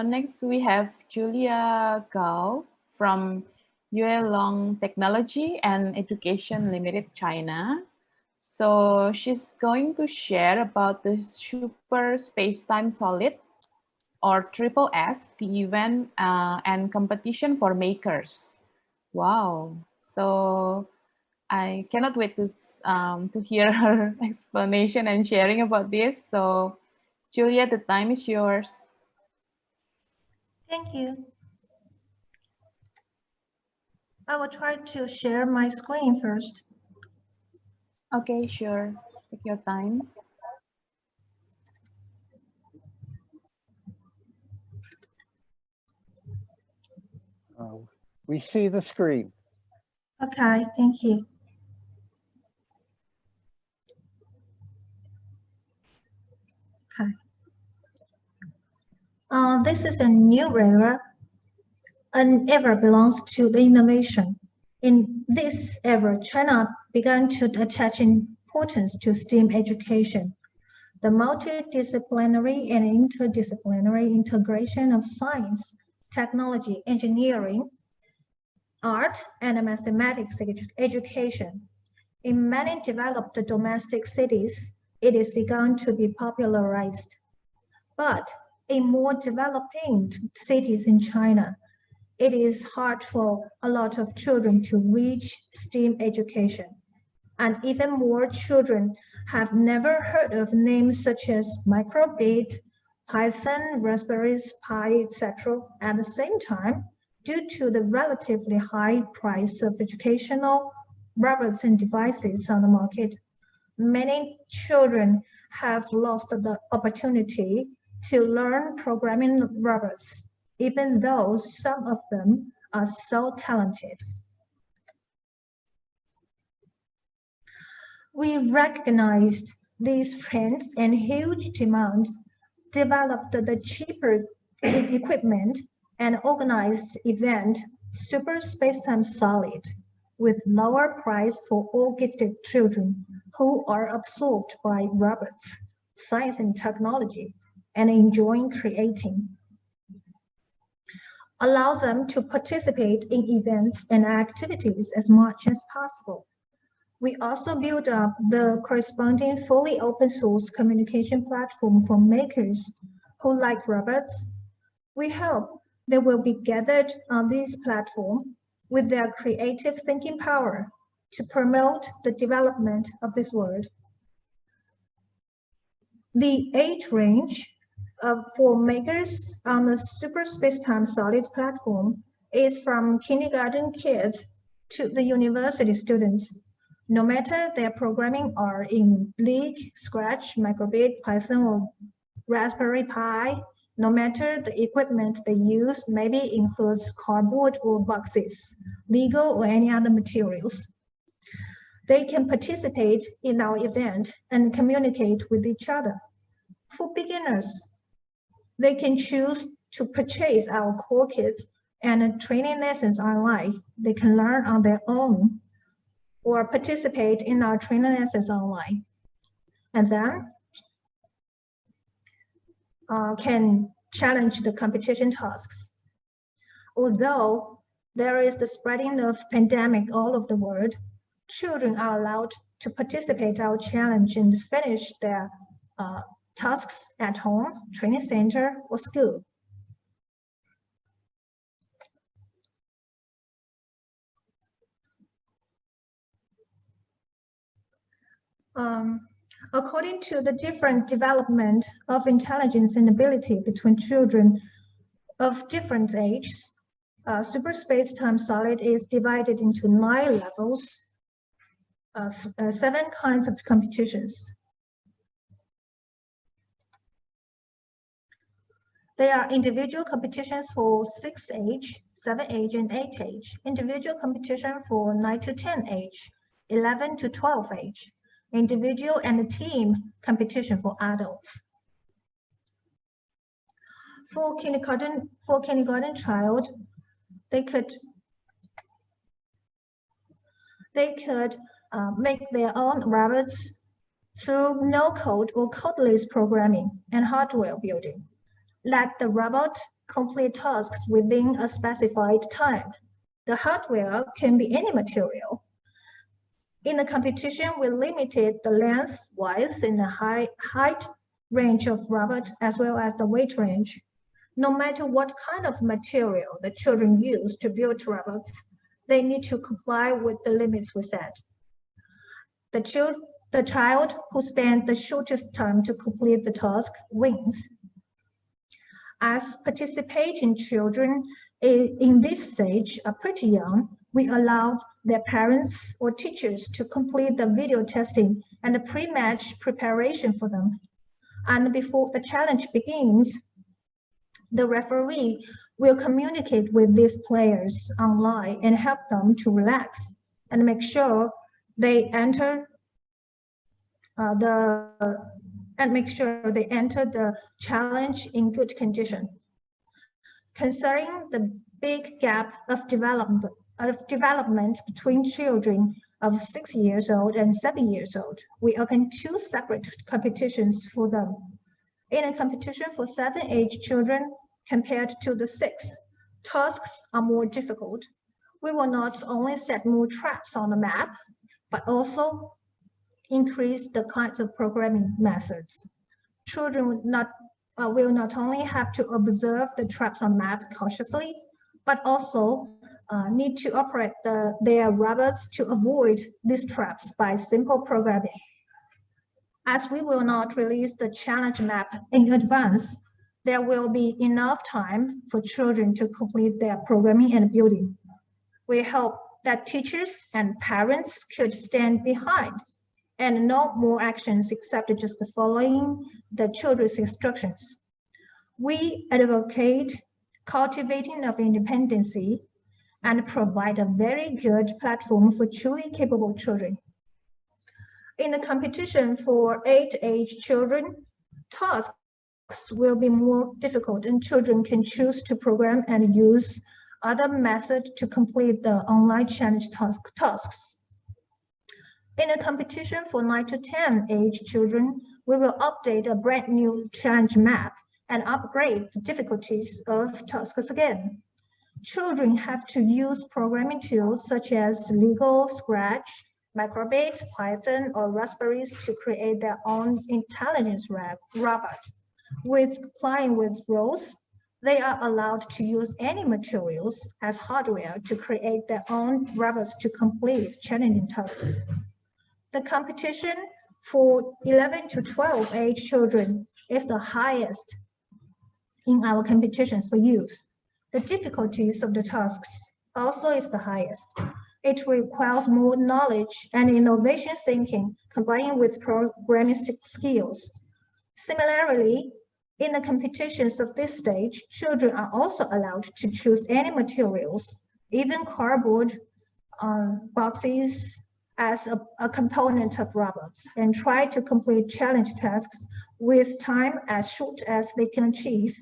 next we have Julia Gao from Yuelong Technology and Education Limited, China. So she's going to share about the Super Spacetime Solid or Triple S, the event and competition for makers. Wow. So I cannot wait to hear her explanation and sharing about this. So Julia, the time is yours. Thank you. I will try to share my screen first. Okay, sure. Take your time. We see the screen. Okay, thank you. Okay. This is a new era. An era belongs to the innovation. In this era, China began to attach importance to STEAM education. The multidisciplinary and interdisciplinary integration of science, technology, engineering, art, and mathematics education. In many developed domestic cities, it is begun to be popularized. But in more developing cities in China, it is hard for a lot of children to reach STEAM education. And even more children have never heard of names such as microbit, Python, Raspberry Pi, etc. At the same time, due to the relatively high price of educational robots and devices on the market, many children have lost the opportunity to learn programming robots, even though some of them are so talented. We recognized these trends and huge demand, developed the cheaper equipment, and organized event Super Spacetime Solid with lower price for all gifted children who are absorbed by robots, science and technology, and enjoying creating. Allow them to participate in events and activities as much as possible. We also build up the corresponding fully open source communication platform for makers who like robots. We hope they will be gathered on this platform with their creative thinking power to promote the development of this world. The age range for makers on the Super Spacetime Solid platform is from kindergarten kids to the university students. No matter their programming are in Leak, Scratch, Microbit, Python, or Raspberry Pi, no matter the equipment they use, maybe includes cardboard or boxes, Lego or any other materials. They can participate in our event and communicate with each other. For beginners, they can choose to purchase our core kits and training lessons online. They can learn on their own or participate in our training lessons online. And then can challenge the competition tasks. Although there is the spreading of pandemic all over the world, children are allowed to participate in our challenge and finish their tasks at home, training center, or school. According to the different development of intelligence and ability between children of different ages, Super Spacetime Solid is divided into 9 levels, 7 kinds of competitions. There are individual competitions for 6 age, 7 age, and 8 age, individual competition for 9 to 10 age, 11 to 12 age, individual and team competition for adults. For kindergarten child, they could make their own robots through no-code or codeless programming and hardware building. Let the robot complete tasks within a specified time. The hardware can be any material. In the competition, we limited the length, width, and the height range of robot as well as the weight range. No matter what kind of material the children use to build robots, they need to comply with the limits we set. The child who spent the shortest time to complete the task wins. As participating children in this stage are pretty young, we allowed their parents or teachers to complete the video testing and the pre-match preparation for them. And before the challenge begins, the referee will communicate with these players online and help them to relax and make sure they enter the challenge in good condition. Considering the big gap of development between children of 6 years old and 7 years old, we opened 2 separate competitions for them. In a competition for 7-age children compared to the 6, tasks are more difficult. We will not only set more traps on the map, but also increase the kinds of programming methods. Children will not only have to observe the traps on map cautiously, but also need to operate their robots to avoid these traps by simple programming. As we will not release the challenge map in advance, there will be enough time for children to complete their programming and building. We hope that teachers and parents could stand behind and no more actions except just following the children's instructions. We advocate cultivating of independency and provide a very good platform for truly capable children. In the competition for 8-age children, tasks will be more difficult and children can choose to program and use other methods to complete the online challenge tasks. In a competition for 9 to 10-age children, we will update a brand new challenge map and upgrade the difficulties of tasks again. Children have to use programming tools such as Lego, Scratch, Microbit, Python, or Raspberries to create their own intelligence robot. With complying with rules, they are allowed to use any materials as hardware to create their own robots to complete challenging tasks. The competition for 11 to 12-age children is the highest in our competitions for youth. The difficulties of the tasks also is the highest. It requires more knowledge and innovation thinking combined with programming skills. Similarly, in the competitions of this stage, children are also allowed to choose any materials, even cardboard boxes, as a component of robots and try to complete challenge tasks with time as short as they can achieve.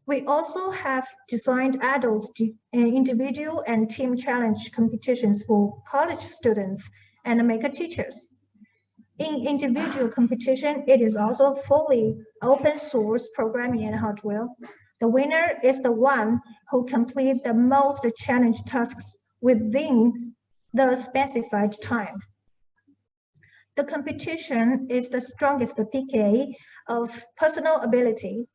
We also have designed adults individual and team challenge competitions for college students and maker teachers. In individual competition, it is also fully open source programming and hardware. The winner is the one who completes the most challenge tasks within the specified time. The competition is the strongest PK of personal ability.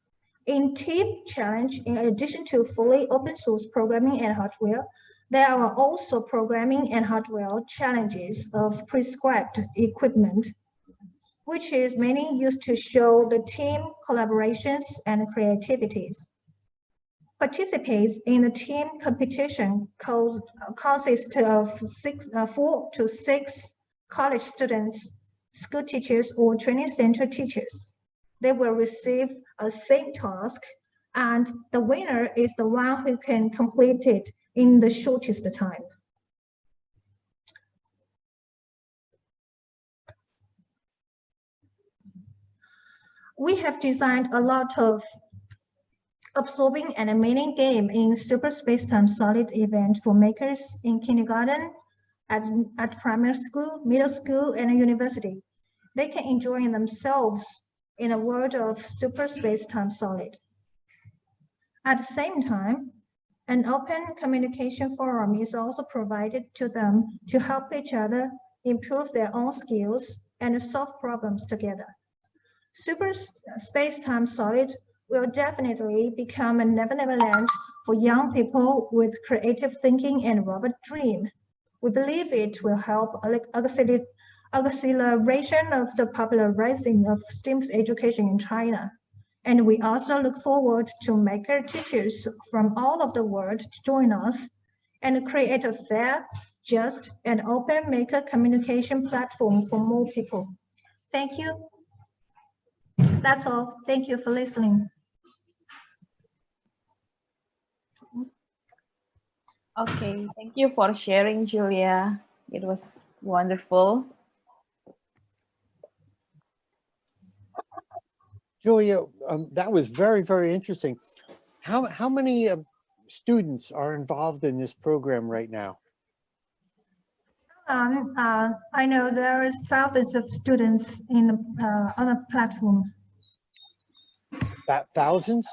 In team challenge, in addition to fully open source programming and hardware, there are also programming and hardware challenges of prescribed equipment, which is mainly used to show the team collaborations and creativities. Participants in the team competition consists of 4 to 6 college students, school teachers, or training center teachers. They will receive a same task, and the winner is the one who can complete it in the shortest time. We have designed a lot of absorbing and animating game in Super Spacetime Solid event for makers in kindergarten, at primary school, middle school, and university. They can enjoy themselves in a world of Super Spacetime Solid. At the same time, an open communication forum is also provided to them to help each other improve their own skills and solve problems together. Super Space-Time Solid will definitely become a never-never land for young people with creative thinking and robot dream. We believe it will help acceleration of the popularizing of STEM education in China. And we also look forward to maker teachers from all over the world to join us and create a fair, just, and open maker communication platform for more people. Thank you. That's all. Thank you for listening. Okay, thank you for sharing, Julia. It was wonderful. Julia, that was very, very interesting. How many students are involved in this program right now? I know there is thousands of students in on the platform. Thousands?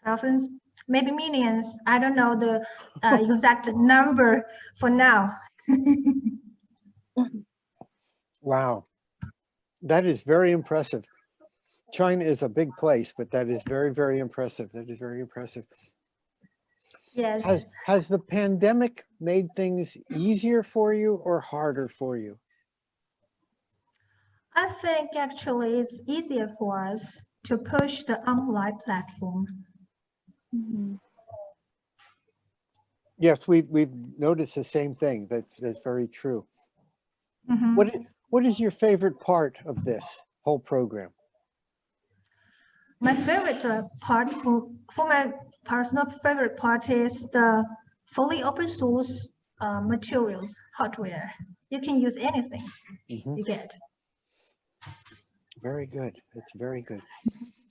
Thousands, maybe millions. I don't know the exact number for now. Wow, that is very impressive. China is a big place, but that is very, very impressive. That is very impressive. Yes. Has the pandemic made things easier for you or harder for you? I think actually it's easier for us to push the online platform. Mm-hmm. Yes, we've noticed the same thing. That's very true. Mm-hmm. What is your favorite part of this whole program? My favorite part for my personal favorite part is the fully open source materials, hardware. You can use anything you get. Very good. That's very good.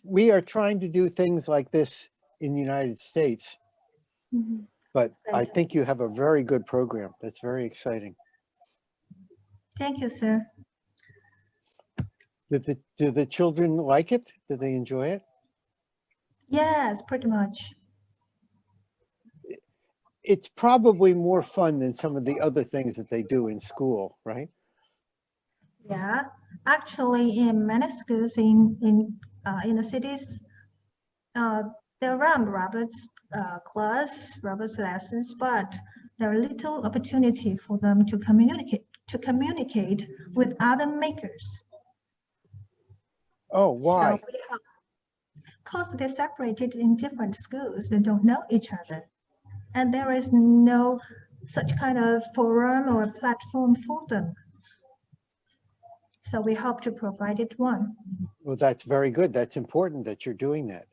We are trying to do things like this in the United States, but I think you have a very good program. That's very exciting. Thank you, sir. Do the children like it? Do they enjoy it? Yes, pretty much. It's probably more fun than some of the other things that they do in school, right? Yeah, actually, in many schools in the cities, there are robots class, robots lessons, but there are little opportunity for them to communicate with other makers. Oh, why? Because they're separated in different schools, they don't know each other. And there is no such kind of forum or platform for them. So we hope to provide it one. Well, that's very good. That's important that you're doing that.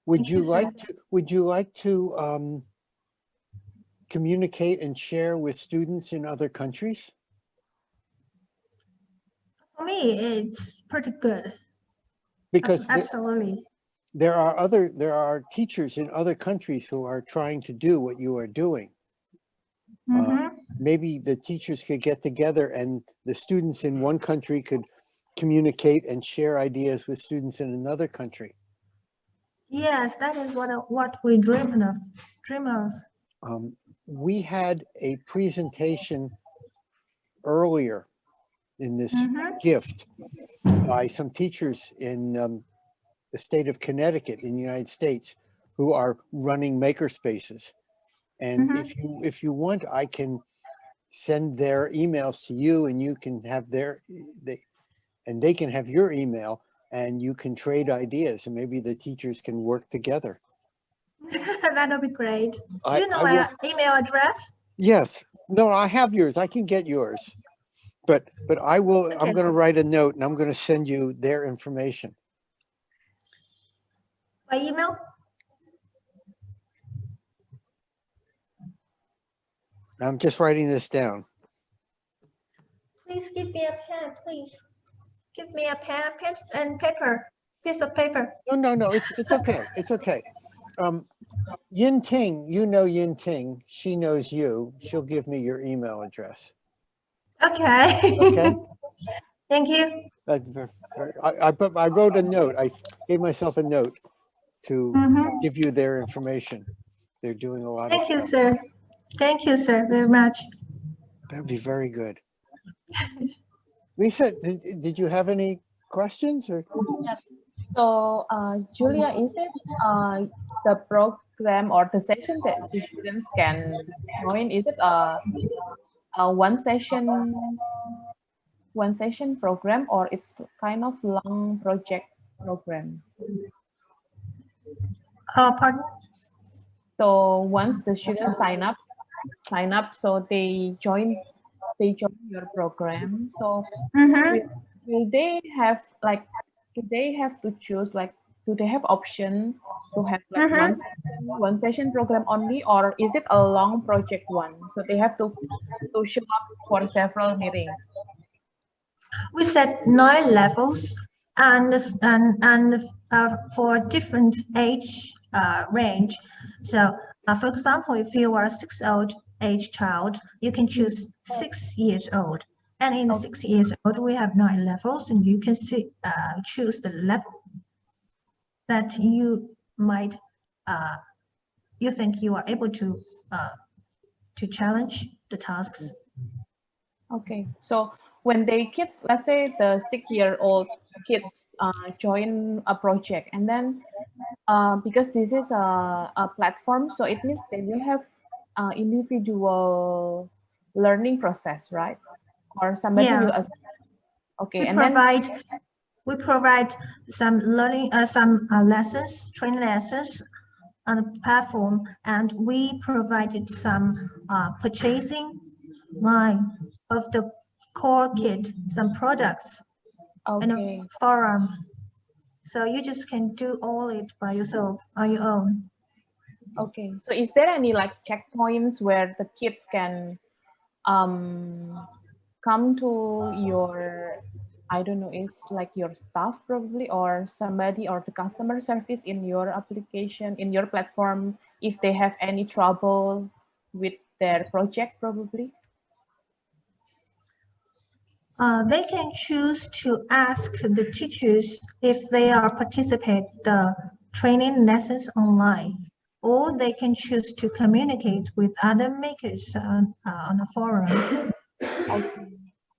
Would you like to communicate and share with students in other countries? For me, it's pretty good. Because absolutely. There are teachers in other countries who are trying to do what you are doing. Maybe the teachers could get together and the students in one country could communicate and share ideas with students in another country. Yes, that is what we dream of. We had a presentation earlier in this gift by some teachers in the state of Connecticut in the United States who are running makerspaces. And if you want, I can send their emails to you and you can have they can have your email and you can trade ideas and maybe the teachers can work together. That'll be great. Do you know my email address? Yes. No, I have yours. I can get yours. But I will, okay. I'm going to write a note and I'm going to send you their information. By email? I'm just writing this down. Please give me a pen, please. Give me a pen, and paper, piece of paper. No, it's okay. It's okay. Yin Ting, you know Yin Ting. She knows you. She'll give me your email address. Okay. Okay. Thank you. I wrote a note. I gave myself a note. to Mhm. give you their information. They're doing a lot of Thank you, stuff. sir. Thank you, sir, very much. That'd be very good. Lisa, did you have any questions or? So, Julia, is it the program or the session that the students can join? Is it a one session program, or it's kind of long project program? Pardon? So once the students sign up, so they join your program. So Mm-hmm. will they have like, do they have to choose like, do they have option to have like Mm-hmm. one session program only, or is it a long project one? So they have to show up for several meetings. We set 9 levels and for different age range. So, for example, if you are a 6-year-old age child, you can choose 6 years old. And in Okay. 6 years old, we have 9 levels, and you can choose the level that you might you think you are able to challenge the tasks. Okay, so when the kids, let's say the 6-year-old kids join a project, and then because this is a platform, so it means they will have individual learning process, right? Or somebody will Yeah, okay, we and then provide some learning, lessons, training lessons on the platform, and we provided some purchasing line of the core kit, some products in okay, a forum. So you just can do all it by yourself on your own. okay. So is there any like checkpoints where the kids can come to your, I don't know, it's like your staff probably, or somebody, or the customer service in your application, in your platform, if they have any trouble with their project probably? They can choose to ask the teachers if they are participate the training lessons online, or they can choose to communicate with other makers on the forum. Okay,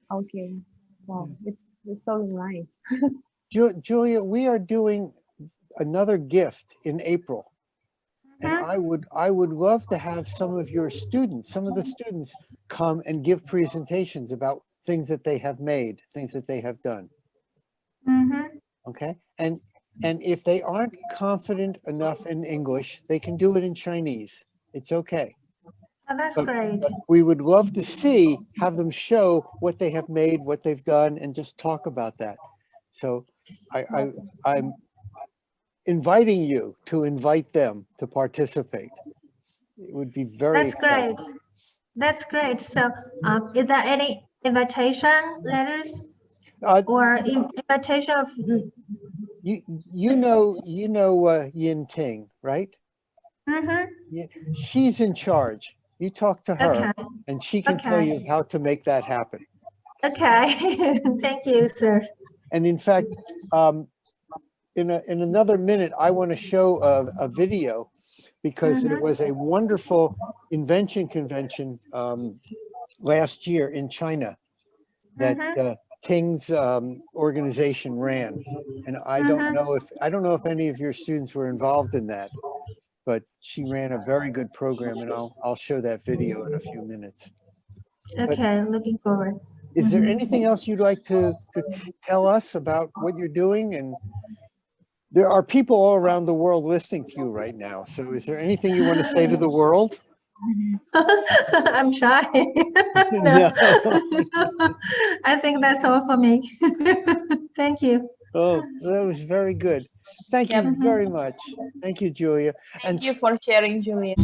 okay. Wow, it's so nice. Julia, we are doing another gift in April. And I would love to have some of your students, some of the students come and give presentations about things that they have made, things that they have done. Mm-hmm. Okay. And if they aren't confident enough in English, they can do it in Chinese. It's okay. Oh, that's But great. we would love to have them show what they have made, what they've done, and just talk about that. So I'm inviting you to invite them to participate. It would be very That's exciting. great. That's great. So, is there any invitation letters or invitation of? You know Yin Ting, right? Mm-hmm. Yeah, she's in charge. You talk to her, Okay. and she can tell you how to make that happen. Okay. Thank you, sir. And in fact, in another minute, I want to show a video, because there was a wonderful invention convention last year in China that Ting's organization ran, and I don't know if any of your students were involved in that, but she ran a very good program, and I'll show that video in a few minutes. Okay, looking forward. Is there anything else you'd like to tell us about what you're doing? And there are people all around the world listening to you right now. So is there anything you want to say to the world? I'm shy. No. I think that's all for me. Thank you. Oh, that was very good. Thank you very much. Thank you, Julia. Thank you for sharing, Julia.